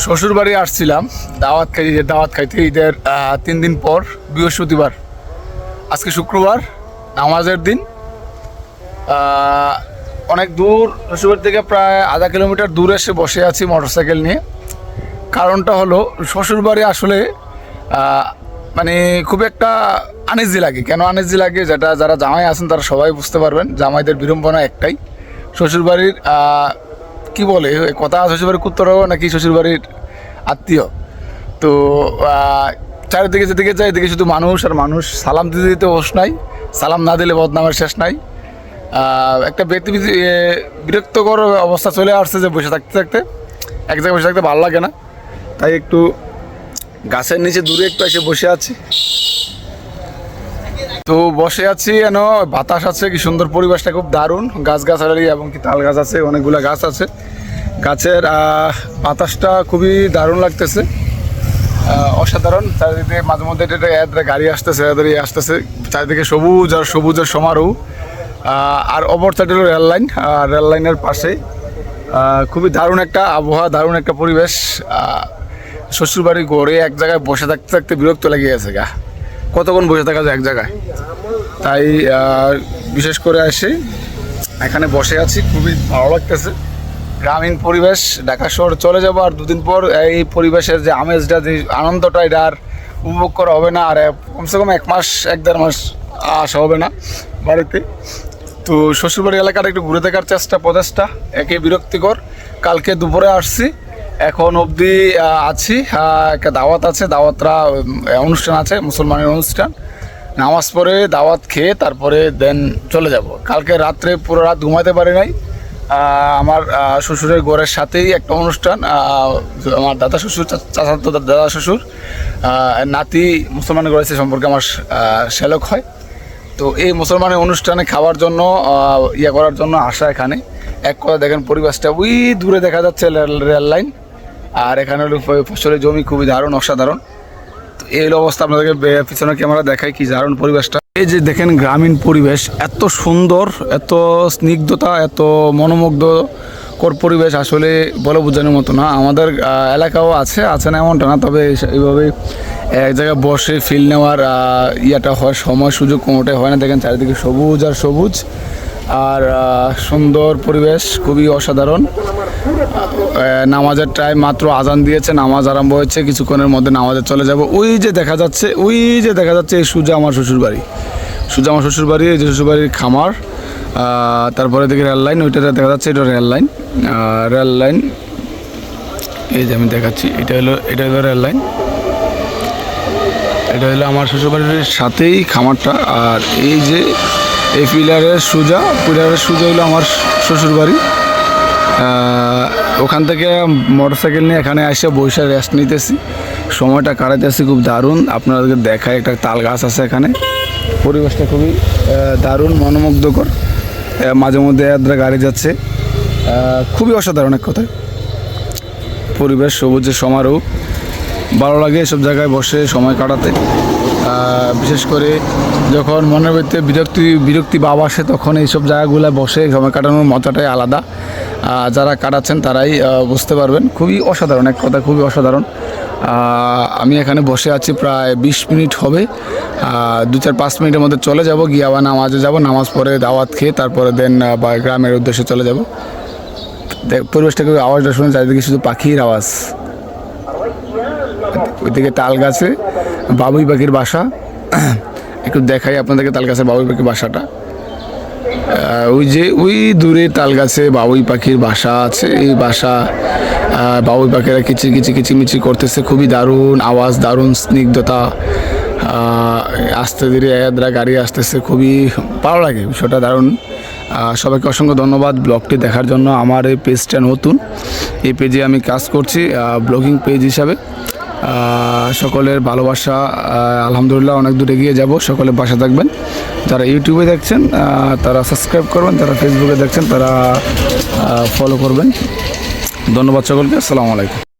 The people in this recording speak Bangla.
শ্বশুর বাড়ি আসছিলাম দাওয়াত খাইতে ঈদের 3 দিন পর বৃহস্পতিবার, আজকে শুক্রবার নামাজের দিন। অনেক দূর শ্বশুরবাড়ি থেকে প্রায় আধা কিলোমিটার দূরে এসে বসে আছি মোটরসাইকেল নিয়ে। কারণটা হলো শ্বশুরবাড়ি আসলে মানে খুব একটা আনইজি লাগে। কেন আনইজি লাগে, যেটা যারা জামাই আছেন তারা সবাই বুঝতে পারবেন। জামাইদের বিড়ম্বনা একটাই, শ্বশুরবাড়ির কি বলে কথা, শ্বশুরবাড়ির কুত্তরাও নাকি শ্বশুরবাড়ির আত্মীয়। তো চারিদিকে যেদিকে যায় এদিকে শুধু মানুষ আর মানুষ, সালাম দিতে দিতে হোস নাই, সালাম না দিলে বদনামের শেষ নাই। একটা বিরক্তকর অবস্থা চলে আসছে যে বসে থাকতে থাকতে এক জায়গায় বসে থাকতে ভালো লাগে না। তাই একটু গাছের নিচে দূরে একটু এসে বসে আছি। তো বসে আছি যেন বাতাস আছে, কি সুন্দর পরিবেশটা, খুব দারুণ। গাছগাছালি এবং কি তাল গাছ আছে, অনেকগুলো গাছ আছে। গাছের বাতাসটা খুবই দারুণ লাগতেছে, অসাধারণ। চারিদিকে মাঝে মধ্যে গাড়ি আসতেছে চারিদিকে সবুজ আর সবুজের সমারোহ। আর অপর সাইড হলো রেললাইন, রেললাইনের পাশে খুবই দারুণ একটা আবহাওয়া, দারুণ একটা পরিবেশ। শ্বশুরবাড়ি ঘরে এক জায়গায় বসে থাকতে থাকতে বিরক্ত লেগে গেছে গা, কতক্ষণ বসে থাকা যায় এক জায়গায়। তাই বিশেষ করে এসে এখানে বসে আছি, খুবই ভালো লাগতেছে। গ্রামীণ পরিবেশ, ঢাকা শহর চলে যাবো আর 2 দিন পর। এই পরিবেশের যে আমেজটা, যে আনন্দটা, এটা আর উপভোগ করা হবে না। আর কমসে কম 1 মাস 1-1.5 মাস আসা হবে না বাড়িতে। তো শ্বশুরবাড়ি এলাকাটা একটু ঘুরে দেখার প্রচেষ্টা, একে বিরক্তিকর। কালকে দুপুরে আসছি, এখন অবধি আছি। একটা দাওয়াত আছে, অনুষ্ঠান আছে, মুসলমানের অনুষ্ঠান। নামাজ পড়ে দাওয়াত খেয়ে তারপরে দেন চলে যাব। কালকে রাত্রে পুরো রাত ঘুমাতে পারি নাই। আমার শ্বশুরের ঘরের সাথেই একটা অনুষ্ঠান। আমার দাদা শ্বশুর, চাচাতো দাদা শ্বশুর নাতি মুসলমান ঘরেছে সম্পর্কে আমার শ্যালক হয়। তো এই মুসলমানের অনুষ্ঠানে খাওয়ার জন্য করার জন্য আসা এখানে। এক কথা দেখেন পরিবেশটা, ওই দূরে দেখা যাচ্ছে রেল লাইন, আর এখানে হলো ফসলের জমি, খুবই দারুণ, অসাধারণ। তো এই অবস্থা আপনাদেরকে পিছনে ক্যামেরা দেখায়, কি দারুণ পরিবেশটা। এই যে দেখেন গ্রামীণ পরিবেশ, এত সুন্দর, এত স্নিগ্ধতা, এত মনোমুগ্ধকর পরিবেশ, আসলে বলে বোঝানোর মতো না। আমাদের এলাকাও আছে না এমনটা না, তবে এইভাবে এক জায়গায় বসে ফিল নেওয়ার হয়, সময় সুযোগ কোনোটাই হয় না। দেখেন চারিদিকে সবুজ আর সবুজ, আর সুন্দর পরিবেশ, খুবই অসাধারণ। নামাজের টাইম মাত্র আজান দিয়েছে, নামাজ আরম্ভ হয়েছে, কিছুক্ষণের মধ্যে নামাজে চলে যাব। ওই যে দেখা যাচ্ছে এই সোজা আমার শ্বশুরবাড়ি, এই যে শ্বশুরবাড়ির খামার। তারপরে দেখি রেল লাইন, ওইটা দেখা যাচ্ছে, এটা রেল লাইন। এই যে আমি দেখাচ্ছি, এটা হলো রেল লাইন। এটা হলো আমার শ্বশুরবাড়ির সাথেই খামারটা। আর এই যে এই পিলারের সোজা হলো আমার শ্বশুরবাড়ি। ওখান থেকে মোটরসাইকেল নিয়ে এখানে এসে বসে রেস্ট নিতেছি, সময়টা কাটাইতেছি, খুব দারুণ। আপনাদেরকে দেখায়, একটা তাল গাছ আছে এখানে, পরিবেশটা খুবই দারুণ, মনোমুগ্ধকর। মাঝে মধ্যে গাড়ি যাচ্ছে, খুবই অসাধারণ এক কথায় পরিবেশ, সবুজের সমারোহ। ভালো লাগে এসব জায়গায় বসে সময় কাটাতে। বিশেষ করে যখন মনের ভিতরে বিরক্তি ভাব আসে, তখন এইসব জায়গাগুলো বসে সময় কাটানোর মজাটাই আলাদা। যারা কাটাচ্ছেন তারাই বুঝতে পারবেন। খুবই অসাধারণ এক কথা, খুবই অসাধারণ। আমি এখানে বসে আছি প্রায় 20 মিনিট হবে। 2-4-5 মিনিটের মধ্যে চলে যাব, গিয়ে আবার নামাজে যাব। নামাজ পড়ে দাওয়াত খেয়ে তারপরে দেন বা গ্রামের উদ্দেশ্যে চলে যাব। পরিবেশটা খুবই, আওয়াজটা শুনে চারিদিকে শুধু পাখির আওয়াজ। ওইদিকে তাল গাছে বাবুই পাখির বাসা, একটু দেখাই আপনাদেরকে তাল গাছে বাবুই পাখির বাসাটা। ওই দূরে তাল গাছে বাবুই পাখির বাসা আছে। এই বাসা বাবুই পাখিরা কিচিমিচি করতেছে, খুবই দারুণ আওয়াজ, দারুণ স্নিগ্ধতা। আস্তে ধীরে গাড়ি আসতেছে, খুবই ভালো লাগে বিষয়টা, দারুণ। সবাইকে অসংখ্য ধন্যবাদ ব্লগটি দেখার জন্য। আমার এই পেজটা নতুন, এই পেজে আমি কাজ করছি ব্লগিং পেজ হিসাবে। সকলের ভালোবাসা, আলহামদুলিল্লাহ অনেক দূর এগিয়ে যাব। সকলে পাশে থাকবেন। যারা ইউটিউবে দেখছেন তারা সাবস্ক্রাইব করবেন, যারা ফেসবুকে দেখছেন তারা ফলো করবেন। ধন্যবাদ সকলকে, আসসালামু আলাইকুম।